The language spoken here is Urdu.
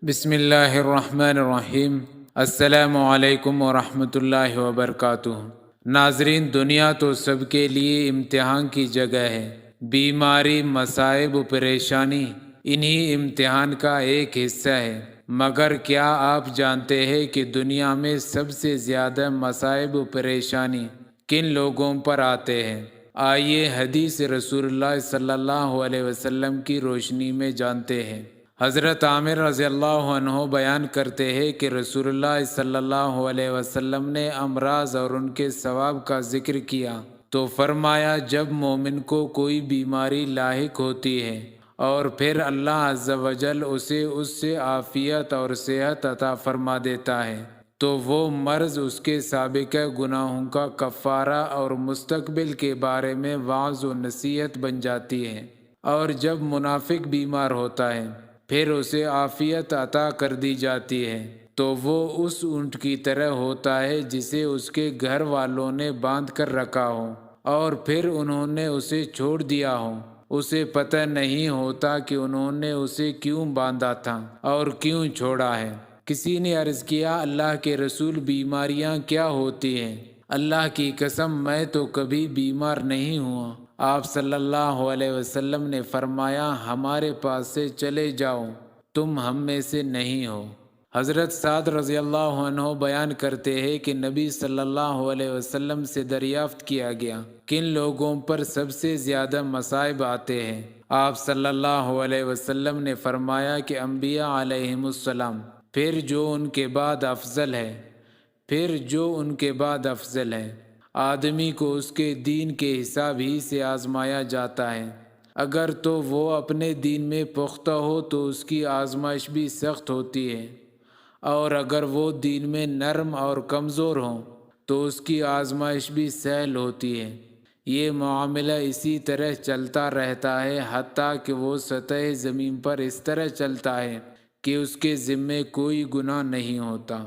بسم اللہ الرحمن الرحیم۔ السلام علیکم ورحمۃ اللہ وبرکاتہ۔ ناظرین، دنیا تو سب کے لیے امتحان کی جگہ ہے۔ بیماری، مصائب و پریشانی انہی امتحان کا ایک حصہ ہے۔ مگر کیا آپ جانتے ہیں کہ دنیا میں سب سے زیادہ مصائب و پریشانی کن لوگوں پر آتے ہیں؟ آئیے حدیث رسول اللہ صلی اللہ علیہ وسلم کی روشنی میں جانتے ہیں۔ حضرت عامر رضی اللہ عنہ بیان کرتے ہیں کہ رسول اللہ صلی اللہ علیہ وسلم نے امراض اور ان کے ثواب کا ذکر کیا تو فرمایا، جب مومن کو کوئی بیماری لاحق ہوتی ہے اور پھر اللہ عز و جل اسے اس سے عافیت اور صحت عطا فرما دیتا ہے تو وہ مرض اس کے سابقہ گناہوں کا کفارہ اور مستقبل کے بارے میں واعظ و نصیحت بن جاتی ہے۔ اور جب منافق بیمار ہوتا ہے پھر اسے عافیت عطا کر دی جاتی ہے تو وہ اس اونٹ کی طرح ہوتا ہے جسے اس کے گھر والوں نے باندھ کر رکھا ہو اور پھر انہوں نے اسے چھوڑ دیا ہو۔ اسے پتہ نہیں ہوتا کہ انہوں نے اسے کیوں باندھا تھا اور کیوں چھوڑا ہے۔ کسی نے عرض کیا، اللہ کے رسول، بیماریاں کیا ہوتی ہیں؟ اللہ کی قسم، میں تو کبھی بیمار نہیں ہوا۔ آپ صلی اللہ علیہ وسلم نے فرمایا، ہمارے پاس سے چلے جاؤ، تم ہم میں سے نہیں ہو۔ حضرت سعد رضی اللہ عنہ بیان کرتے ہیں کہ نبی صلی اللہ علیہ وسلم سے دریافت کیا گیا، کن لوگوں پر سب سے زیادہ مصائب آتے ہیں؟ آپ صلی اللہ علیہ وسلم نے فرمایا کہ انبیاء علیہم السلام، پھر جو ان کے بعد افضل ہے۔ آدمی کو اس کے دین کے حساب ہی سے آزمایا جاتا ہے۔ اگر تو وہ اپنے دین میں پختہ ہو تو اس کی آزمائش بھی سخت ہوتی ہے، اور اگر وہ دین میں نرم اور کمزور ہو تو اس کی آزمائش بھی سہل ہوتی ہے۔ یہ معاملہ اسی طرح چلتا رہتا ہے حتیٰ کہ وہ سطح زمین پر اس طرح چلتا ہے کہ اس کے ذمے کوئی گناہ نہیں ہوتا۔